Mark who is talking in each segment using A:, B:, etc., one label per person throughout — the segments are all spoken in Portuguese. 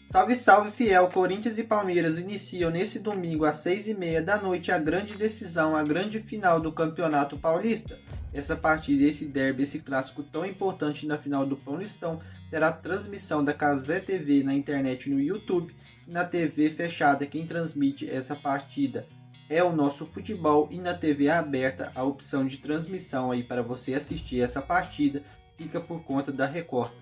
A: Salve, salve, fiel! Corinthians e Palmeiras iniciam nesse domingo às 6h30 da noite a grande decisão, a grande final do Campeonato Paulista. Essa partida, esse derby, esse clássico tão importante na final do Paulistão terá transmissão da Cazé TV na internet e no YouTube e na TV fechada. Quem transmite essa partida é o Nosso Futebol e na TV aberta a opção de transmissão aí para você assistir essa partida fica por conta da Record.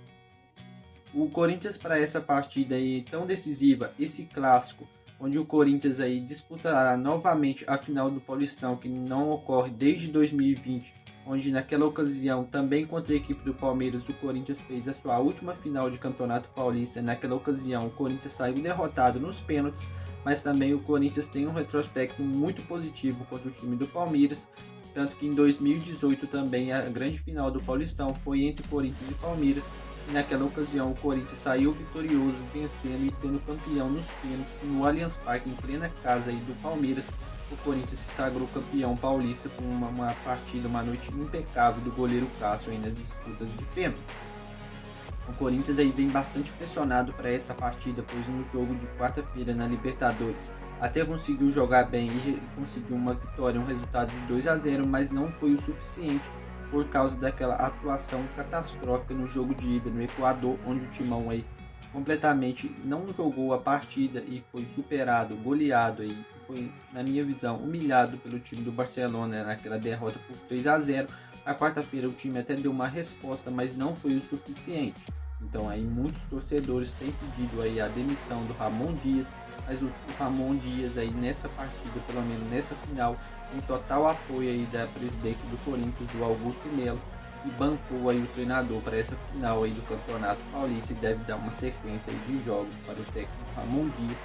A: O Corinthians para essa partida aí tão decisiva, esse clássico, onde o Corinthians aí disputará novamente a final do Paulistão, que não ocorre desde 2020, onde naquela ocasião também contra a equipe do Palmeiras o Corinthians fez a sua última final de Campeonato Paulista. Naquela ocasião o Corinthians saiu derrotado nos pênaltis, mas também o Corinthians tem um retrospecto muito positivo contra o time do Palmeiras, tanto que em 2018 também a grande final do Paulistão foi entre Corinthians e Palmeiras. E naquela ocasião o Corinthians saiu vitorioso, vencendo e sendo campeão nos pênaltis no Allianz Parque, em plena casa aí do Palmeiras. O Corinthians se sagrou campeão paulista com uma partida, uma noite impecável do goleiro Cássio aí nas disputas de pênalti. O Corinthians aí vem bastante pressionado para essa partida, pois no jogo de quarta-feira na Libertadores até conseguiu jogar bem e conseguiu uma vitória, um resultado de 2-0, mas não foi o suficiente por causa daquela atuação catastrófica no jogo de ida no Equador, onde o Timão aí completamente não jogou a partida e foi superado, goleado aí, foi, na minha visão, humilhado pelo time do Barcelona naquela derrota por 3-0. Na quarta-feira o time até deu uma resposta, mas não foi o suficiente. Então aí muitos torcedores têm pedido aí a demissão do Ramon Dias, mas o Ramon Dias aí nessa partida, pelo menos nessa final, tem total apoio aí da presidência do Corinthians, do Augusto Melo, e bancou aí o treinador para essa final aí do Campeonato Paulista e deve dar uma sequência aí de jogos para o técnico Ramon Dias.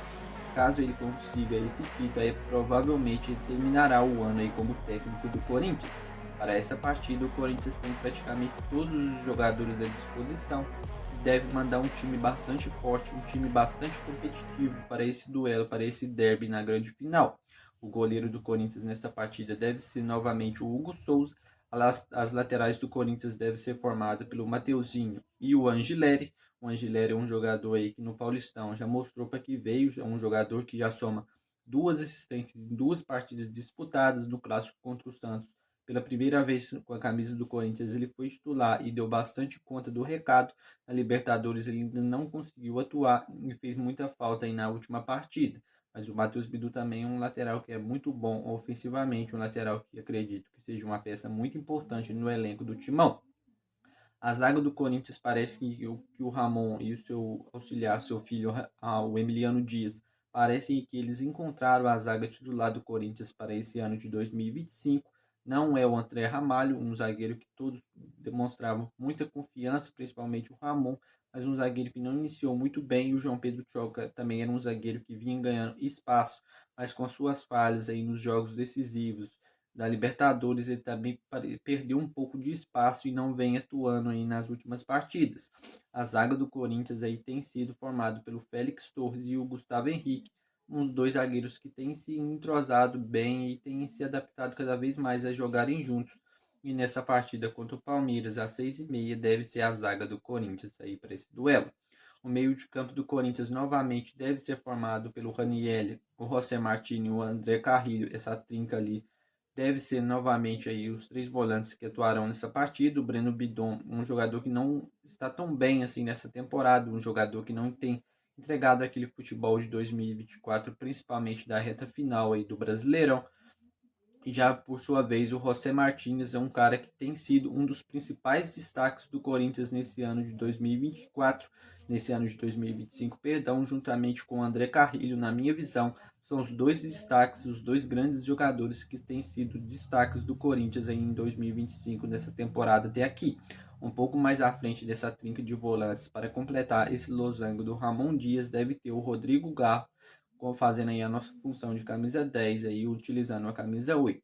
A: Caso ele consiga esse título, aí provavelmente ele terminará o ano aí como técnico do Corinthians. Para essa partida, o Corinthians tem praticamente todos os jogadores à disposição e deve mandar um time bastante forte, um time bastante competitivo para esse duelo, para esse derby na grande final. O goleiro do Corinthians nessa partida deve ser novamente o Hugo Souza. As laterais do Corinthians devem ser formadas pelo Mateuzinho e o Angileri. O Angileri é um jogador aí que no Paulistão já mostrou para que veio, é um jogador que já soma 2 assistências em 2 partidas disputadas no clássico contra o Santos. Pela primeira vez com a camisa do Corinthians ele foi titular e deu bastante conta do recado. Na Libertadores ele ainda não conseguiu atuar e fez muita falta aí na última partida. Mas o Matheus Bidu também é um lateral que é muito bom ofensivamente, um lateral que acredito que seja uma peça muito importante no elenco do Timão. A zaga do Corinthians parece que o Ramon e o seu auxiliar, seu filho, o Emiliano Dias, parecem que eles encontraram a zaga titular do Corinthians para esse ano de 2025. Não é o André Ramalho, um zagueiro que todos demonstravam muita confiança, principalmente o Ramon, mas um zagueiro que não iniciou muito bem. E o João Pedro Choca também era um zagueiro que vinha ganhando espaço, mas com as suas falhas aí nos jogos decisivos da Libertadores, ele também perdeu um pouco de espaço e não vem atuando aí nas últimas partidas. A zaga do Corinthians aí tem sido formada pelo Félix Torres e o Gustavo Henrique, uns dois zagueiros que têm se entrosado bem e têm se adaptado cada vez mais a jogarem juntos. E nessa partida contra o Palmeiras, às 6h30, deve ser a zaga do Corinthians aí para esse duelo. O meio de campo do Corinthians novamente deve ser formado pelo Ranieri, o José Martini e o André Carrilho, essa trinca ali deve ser novamente aí os 3 volantes que atuarão nessa partida. O Breno Bidon, um jogador que não está tão bem assim nessa temporada, um jogador que não tem entregado aquele futebol de 2024, principalmente da reta final aí do Brasileirão. E já por sua vez, o José Martínez é um cara que tem sido um dos principais destaques do Corinthians nesse ano de 2024, nesse ano de 2025, perdão, juntamente com o André Carrilho, na minha visão, são os dois destaques, os dois grandes jogadores que têm sido destaques do Corinthians em 2025, nessa temporada até aqui. Um pouco mais à frente dessa trinca de volantes, para completar esse losango do Ramon Dias, deve ter o Rodrigo Garro, fazendo aí a nossa função de camisa 10 aí, utilizando a camisa 8.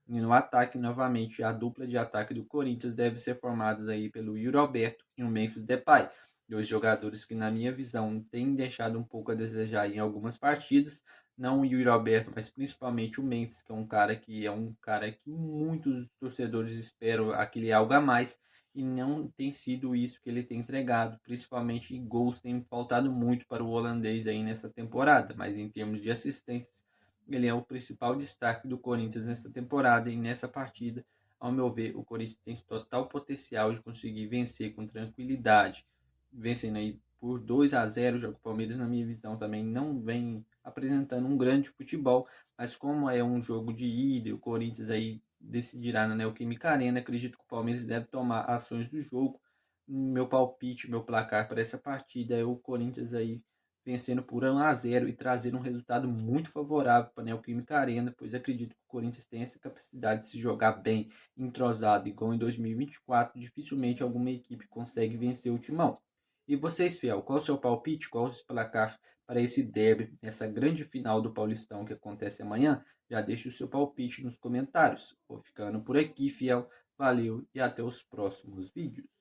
A: E no ataque, novamente, a dupla de ataque do Corinthians deve ser formada aí pelo Yuri Alberto e o Memphis Depay. Dois jogadores que, na minha visão, têm deixado um pouco a desejar em algumas partidas. Não o Yuri Alberto, mas principalmente o Memphis, que é um cara que muitos torcedores esperam aquele algo a mais. e não tem sido isso que ele tem entregado, principalmente gols tem faltado muito para o holandês aí nessa temporada, mas em termos de assistências, ele é o principal destaque do Corinthians nessa temporada e nessa partida, ao meu ver, o Corinthians tem total potencial de conseguir vencer com tranquilidade, vencendo aí por 2-0, já que o Palmeiras, na minha visão, também não vem apresentando um grande futebol, mas como é um jogo de ida e o Corinthians aí decidirá na Neoquímica Arena, acredito que o Palmeiras deve tomar ações do jogo. Meu palpite, meu placar para essa partida é o Corinthians aí vencendo por 1-0 e trazendo um resultado muito favorável para a Neoquímica Arena, pois acredito que o Corinthians tem essa capacidade de se jogar bem, entrosado, igual em 2024, dificilmente alguma equipe consegue vencer o Timão. E vocês, Fiel, qual o seu palpite, qual o placar para esse derby, nessa grande final do Paulistão que acontece amanhã? Já deixe o seu palpite nos comentários. Vou ficando por aqui, Fiel. Valeu e até os próximos vídeos.